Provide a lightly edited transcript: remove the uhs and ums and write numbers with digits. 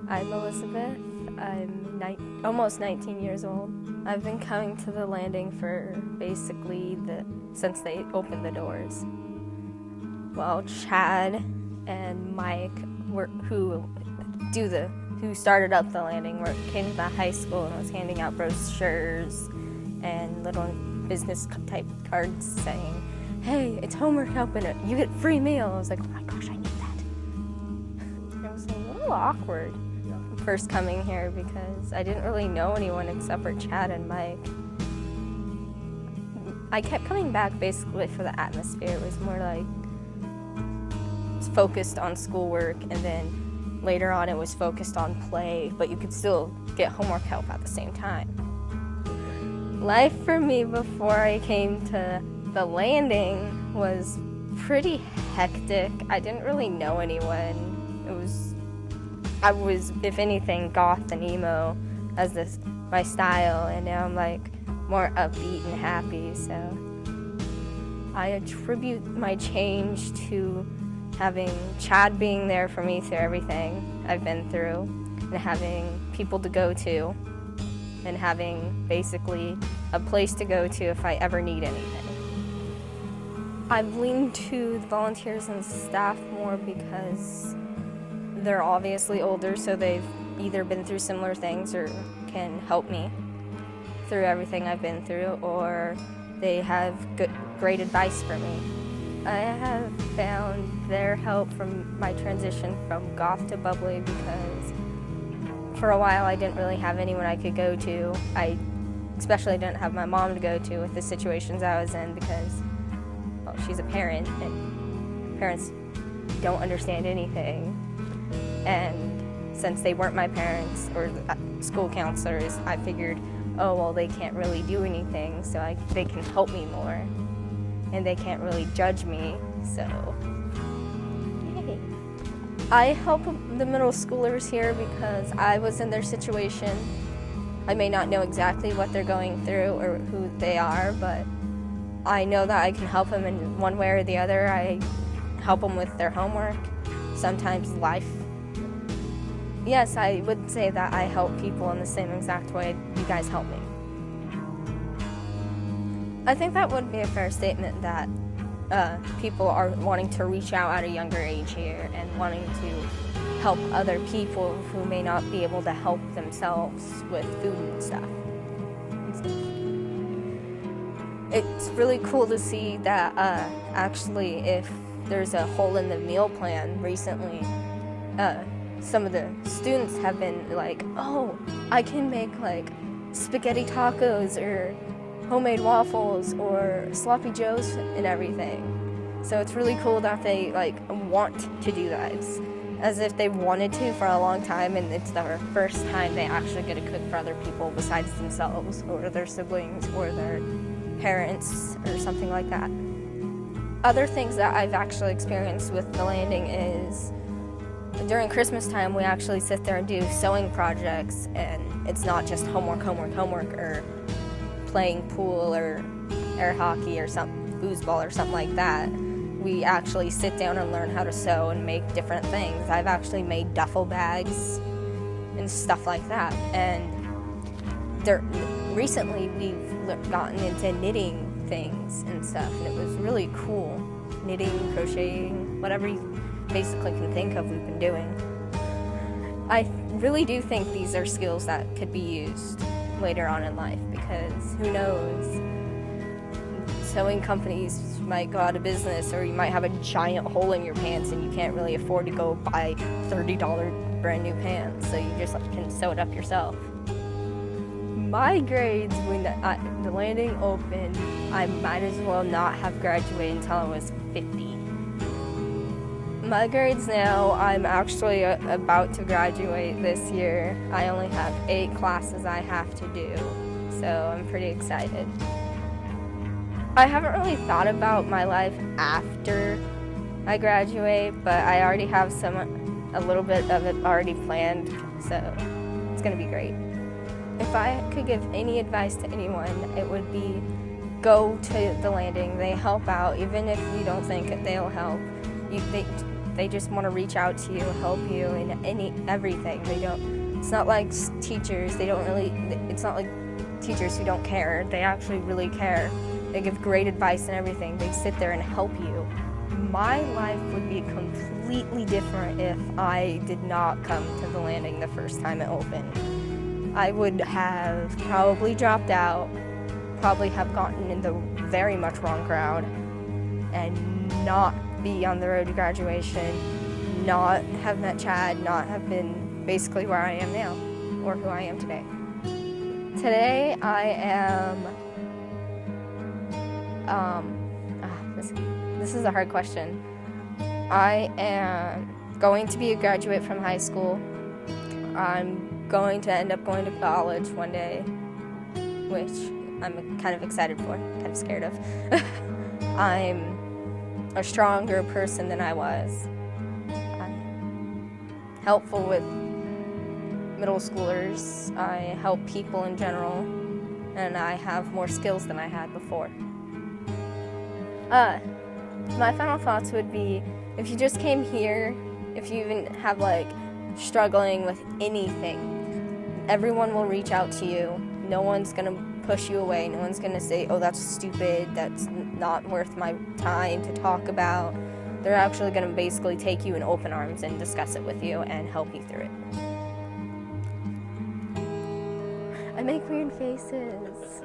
I'm Elizabeth. I'm almost 19 years old. I've been coming to the landing for basically since they opened the doors. Well, Chad and Mike, who started up the landing, came to the high school and was handing out brochures and little business type cards saying, "Hey, it's homework help and you get free meal." I was like, "Oh my gosh, I need that." It was a little awkward first coming here because I didn't really know anyone except for Chad and Mike. I kept coming back basically for the atmosphere. It was more like it's focused on schoolwork, and then later on it was focused on play, but you could still get homework help at the same time. Life for me before I came to the landing was pretty hectic. I didn't really know anyone. I was, if anything, goth and emo as my style, and now I'm like more upbeat and happy. So I attribute my change to having Chad being there for me through everything I've been through, and having people to go to, and having basically a place to go to if I ever need anything. I've leaned to the volunteers and staff more because they're obviously older, so they've either been through similar things or can help me through everything I've been through, or they have great advice for me. I have found their help from my transition from goth to bubbly because for a while I didn't really have anyone I could go to. I especially didn't have my mom to go to with the situations I was in because, well, she's a parent and parents don't understand anything. And since they weren't my parents or school counselors, I figured, oh, well, they can't really do anything, so they can help me more. And they can't really judge me, so yay. I help the middle schoolers here because I was in their situation. I may not know exactly what they're going through or who they are, but I know that I can help them in one way or the other. I help them with their homework, sometimes life. Yes, I would say that I help people in the same exact way you guys help me. I think that would be a fair statement that people are wanting to reach out at a younger age here and wanting to help other people who may not be able to help themselves with food and stuff. It's really cool to see that actually if there's a hole in the meal plan recently, some of the students have been like, oh, I can make like spaghetti tacos or homemade waffles or sloppy joes and everything. So it's really cool that they like want to do that. It's as if they've wanted to for a long time, and it's their first time they actually get to cook for other people besides themselves or their siblings or their parents or something like that. Other things that I've actually experienced with the landing is during Christmas time, we actually sit there and do sewing projects, and it's not just homework, or playing pool or air hockey or foosball or something like that. We actually sit down and learn how to sew and make different things. I've actually made duffel bags and stuff like that. And recently we've gotten into knitting things and stuff, and it was really cool. Knitting, crocheting, whatever you basically can think of, we've been doing. I really do think these are skills that could be used later on in life because who knows, sewing companies might go out of business, or you might have a giant hole in your pants and you can't really afford to go buy $30 brand new pants, so you just can sew it up yourself. My grades when the landing opened, I might as well not have graduated until I was 50. My grades now, I'm actually about to graduate this year. I only have 8 classes I have to do, so I'm pretty excited. I haven't really thought about my life after I graduate, but I already have a little bit of it already planned, so it's gonna be great. If I could give any advice to anyone, it would be go to the landing. They help out, even if you don't think they'll help. They just want to reach out to you, help you in everything. It's not like teachers, it's not like teachers who don't care. They actually really care. They give great advice and everything. They sit there and help you. My life would be completely different if I did not come to the Landing the first time it opened. I would have probably dropped out, probably have gotten in the very much wrong crowd, and not be on the road to graduation, not have met Chad, not have been basically where I am now, or who I am today. Today I am, this is a hard question. I am going to be a graduate from high school. I'm going to end up going to college one day, which I'm kind of excited for, kind of scared of. I'm a stronger person than I was. I'm helpful with middle schoolers. I help people in general, and I have more skills than I had before. My final thoughts would be, if you just came here, if you even have struggling with anything, everyone will reach out to you. No one's gonna push you away. No one's gonna say, oh, that's stupid, that's not worth my time to talk about. They're actually gonna basically take you in open arms and discuss it with you and help you through it. I make weird faces.